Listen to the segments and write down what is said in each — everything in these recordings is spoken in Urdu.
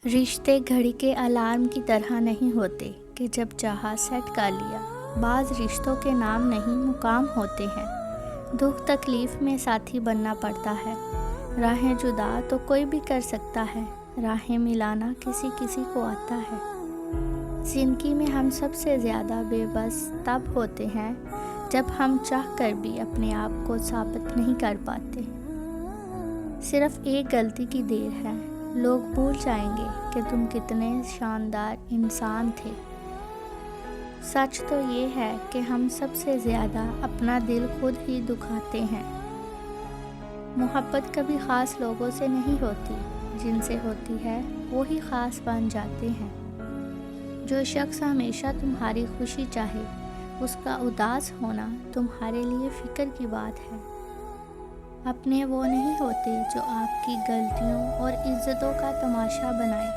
رشتے گھڑی کے الارم کی طرح نہیں ہوتے کہ جب چاہا سیٹ کر لیا۔ بعض رشتوں کے نام نہیں مقام ہوتے ہیں۔ دکھ تکلیف میں ساتھی بننا پڑتا ہے۔ راہیں جدا تو کوئی بھی کر سکتا ہے، راہیں ملانا کسی کسی کو آتا ہے۔ زندگی میں ہم سب سے زیادہ بے بس تب ہوتے ہیں جب ہم چاہ کر بھی اپنے آپ کو ثابت نہیں کر پاتے۔ صرف ایک غلطی کی دیر ہے، لوگ بھول جائیں گے کہ تم کتنے شاندار انسان تھے۔ سچ تو یہ ہے کہ ہم سب سے زیادہ اپنا دل خود ہی دکھاتے ہیں۔ محبت کبھی خاص لوگوں سے نہیں ہوتی، جن سے ہوتی ہے وہی خاص بن جاتے ہیں۔ جو شخص ہمیشہ تمہاری خوشی چاہے، اس کا اداس ہونا تمہارے لیے فکر کی بات ہے۔ اپنے وہ نہیں ہوتے جو آپ کی غلطیوں اور عزتوں کا تماشا بنائیں،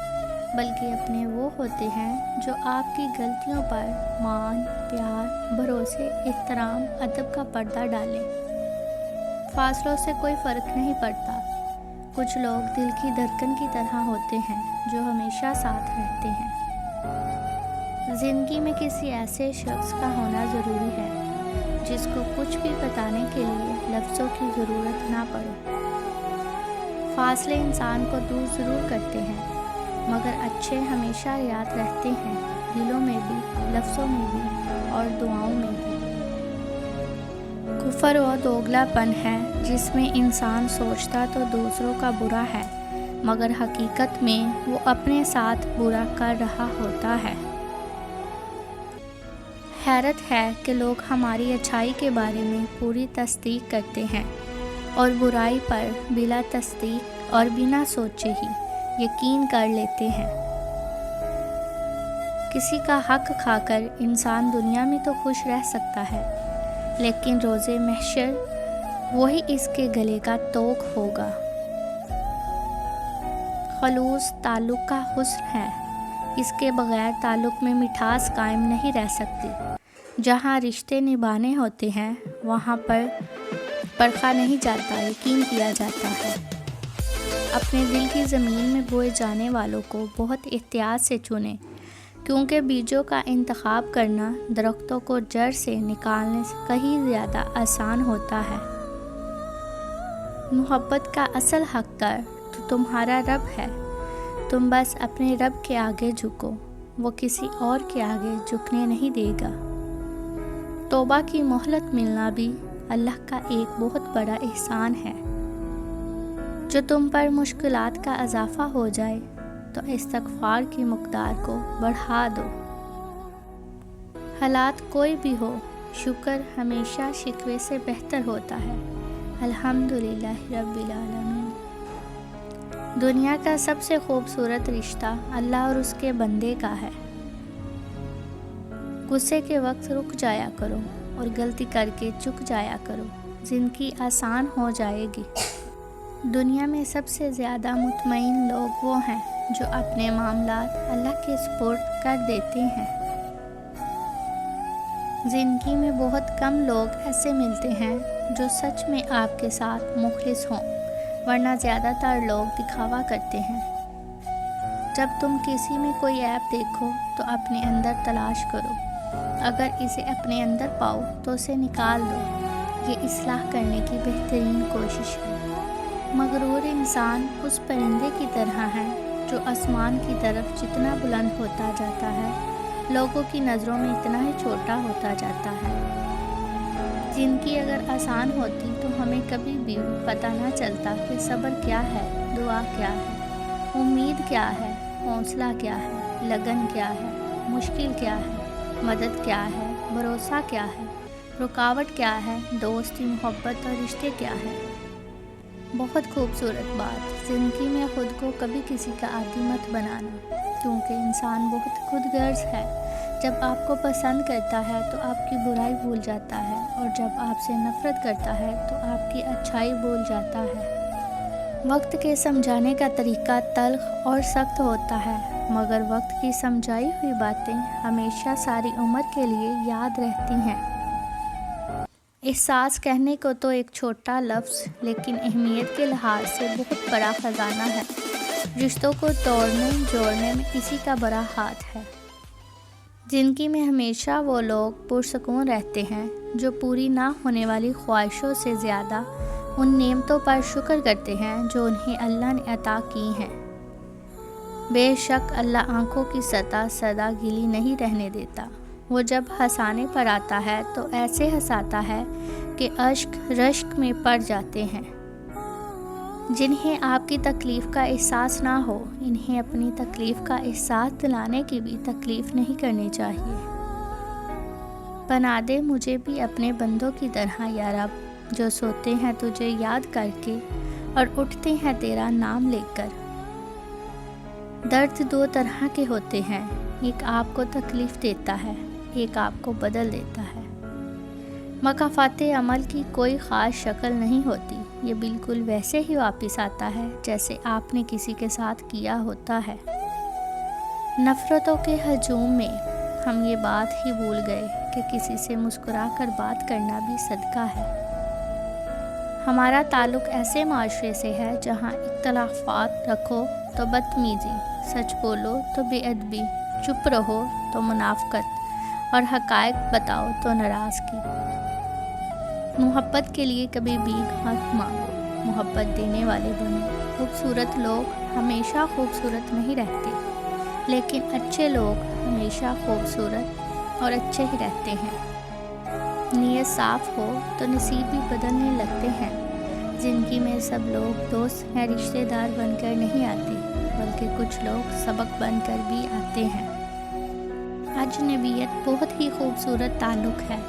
بلکہ اپنے وہ ہوتے ہیں جو آپ کی غلطیوں پر مان، پیار، بھروسے، احترام، ادب کا پردہ ڈالیں۔ فاصلوں سے کوئی فرق نہیں پڑتا۔ کچھ لوگ دل کی دھڑکن کی طرح ہوتے ہیں جو ہمیشہ ساتھ رہتے ہیں۔ زندگی میں کسی ایسے شخص کا ہونا ضروری ہے جس کو کچھ بھی بتانے کے لیے لفظوں کی ضرورت نہ پڑے۔ فاصلے انسان کو دور ضرور کرتے ہیں، مگر اچھے ہمیشہ یاد رہتے ہیں، دلوں میں بھی، لفظوں میں بھی اور دعاؤں میں بھی۔ کفر و دوگلا پن ہے جس میں انسان سوچتا تو دوسروں کا برا ہے، مگر حقیقت میں وہ اپنے ساتھ برا کر رہا ہوتا ہے۔ حیرت ہے کہ لوگ ہماری اچھائی کے بارے میں پوری تصدیق کرتے ہیں اور برائی پر بلا تصدیق اور بنا سوچے ہی یقین کر لیتے ہیں۔ کسی کا حق کھا کر انسان دنیا میں تو خوش رہ سکتا ہے، لیکن روز محشر وہی اس کے گلے کا طوق ہوگا۔ خلوص تعلق کا حسن ہے، اس کے بغیر تعلق میں مٹھاس قائم نہیں رہ سکتی۔ جہاں رشتے نبھانے ہوتے ہیں وہاں پر پرکھا نہیں جاتا، یقین کیا جاتا ہے۔ اپنے دل کی زمین میں بوئے جانے والوں کو بہت احتیاط سے چنیں، کیونکہ بیجوں کا انتخاب کرنا درختوں کو جڑ سے نکالنے سے کہیں زیادہ آسان ہوتا ہے۔ محبت کا اصل حقدار تو تمہارا رب ہے، تم بس اپنے رب کے آگے جھکو، وہ کسی اور کے آگے جھکنے نہیں دے گا۔ توبہ کی مہلت ملنا بھی اللہ کا ایک بہت بڑا احسان ہے۔ جو تم پر مشکلات کا اضافہ ہو جائے تو استغفار کی مقدار کو بڑھا دو۔ حالات کوئی بھی ہو، شکر ہمیشہ شکوے سے بہتر ہوتا ہے۔ الحمدللہ رب العالمین۔ دنیا کا سب سے خوبصورت رشتہ اللہ اور اس کے بندے کا ہے۔ غصے کے وقت رک جایا کرو اور غلطی کر کے چک جایا کرو، زندگی آسان ہو جائے گی۔ دنیا میں سب سے زیادہ مطمئن لوگ وہ ہیں جو اپنے معاملات اللہ کے سپرد کر دیتے ہیں۔ زندگی میں بہت کم لوگ ایسے ملتے ہیں جو سچ میں آپ کے ساتھ مخلص ہوں، ورنہ زیادہ تر لوگ دکھاوا کرتے ہیں۔ جب تم کسی میں کوئی عیب دیکھو تو اپنے اندر تلاش کرو، اگر اسے اپنے اندر پاؤ تو اسے نکال دو، یہ اصلاح کرنے کی بہترین کوشش ہے۔ مغرور انسان اس پرندے کی طرح ہے جو آسمان کی طرف جتنا بلند ہوتا جاتا ہے، لوگوں کی نظروں میں اتنا ہی چھوٹا ہوتا جاتا ہے۔ زندگی اگر آسان ہوتی تو ہمیں کبھی بھی پتہ نہ چلتا کہ صبر کیا ہے، دعا کیا ہے، امید کیا ہے، حوصلہ کیا ہے، لگن کیا ہے، مشکل کیا ہے، مدد کیا ہے، بھروسہ کیا ہے، رکاوٹ کیا ہے، دوستی، محبت اور رشتے کیا ہے۔ بہت خوبصورت بات، زندگی میں خود کو کبھی کسی کا عادی مت بنانا، کیونکہ انسان بہت خود غرض ہے۔ جب آپ کو پسند کرتا ہے تو آپ کی برائی بھول جاتا ہے، اور جب آپ سے نفرت کرتا ہے تو آپ کی اچھائی بھول جاتا ہے۔ وقت کے سمجھانے کا طریقہ تلخ اور سخت ہوتا ہے، مگر وقت کی سمجھائی ہوئی باتیں ہمیشہ ساری عمر کے لیے یاد رہتی ہیں۔ احساس کہنے کو تو ایک چھوٹا لفظ، لیکن اہمیت کے لحاظ سے بہت بڑا خزانہ ہے۔ رشتوں کو توڑنے جوڑنے میں اسی کا بڑا ہاتھ ہے۔ زندگی میں ہمیشہ وہ لوگ پرسکون رہتے ہیں جو پوری نہ ہونے والی خواہشوں سے زیادہ ان نعمتوں پر شکر کرتے ہیں جو انہیں اللہ نے عطا کی ہیں۔ بے شک اللہ آنکھوں کی سطح سدا گیلی نہیں رہنے دیتا۔ وہ جب ہنسانے پر آتا ہے تو ایسے ہنساتا ہے کہ اشک رشک میں پڑ جاتے ہیں۔ جنہیں آپ کی تکلیف کا احساس نہ ہو، انہیں اپنی تکلیف کا احساس دلانے کی بھی تکلیف نہیں کرنی چاہیے۔ بنا دے مجھے بھی اپنے بندوں کی طرح یا رب، جو سوتے ہیں تجھے یاد کر کے اور اٹھتے ہیں تیرا نام لے کر۔ درد دو طرح کے ہوتے ہیں، ایک آپ کو تکلیف دیتا ہے، ایک آپ کو بدل دیتا ہے۔ مکافات عمل کی کوئی خاص شکل نہیں ہوتی، یہ بالکل ویسے ہی واپس آتا ہے جیسے آپ نے کسی کے ساتھ کیا ہوتا ہے۔ نفرتوں کے ہجوم میں ہم یہ بات ہی بھول گئے کہ کسی سے مسکرا کر بات کرنا بھی صدقہ ہے۔ ہمارا تعلق ایسے معاشرے سے ہے جہاں اختلافات رکھو تو بدتمیزی، سچ بولو تو بے ادبی، چپ رہو تو منافقت اور حقائق بتاؤ تو ناراضگی۔ محبت کے لیے کبھی بھیک مت مانگو، محبت دینے والے بنو۔ خوبصورت لوگ ہمیشہ خوبصورت نہیں رہتے، لیکن اچھے لوگ ہمیشہ خوبصورت اور اچھے ہی رہتے ہیں۔ نیت صاف ہو تو نصیب بھی بدلنے لگتے ہیں۔ زندگی میں سب لوگ دوست یا رشتہ دار بن کر نہیں آتے، بلکہ کچھ لوگ سبق بن کر بھی آتے ہیں۔ اجنبیت بہت ہی خوبصورت تعلق ہے،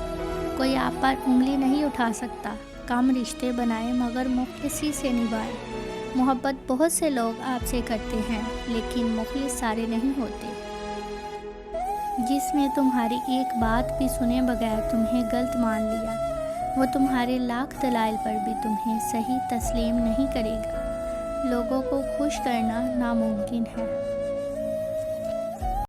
کوئی آپ پر انگلی نہیں اٹھا سکتا۔ کم رشتے بنائے مگر مخلصی سے نبھائے۔ محبت بہت سے لوگ آپ سے کرتے ہیں، لیکن مخلص سارے نہیں ہوتے۔ جس نے تمہاری ایک بات بھی سنے بغیر تمہیں غلط مان لیا، وہ تمہارے لاکھ دلائل پر بھی تمہیں صحیح تسلیم نہیں کرے گا۔ لوگوں کو خوش کرنا ناممکن ہے،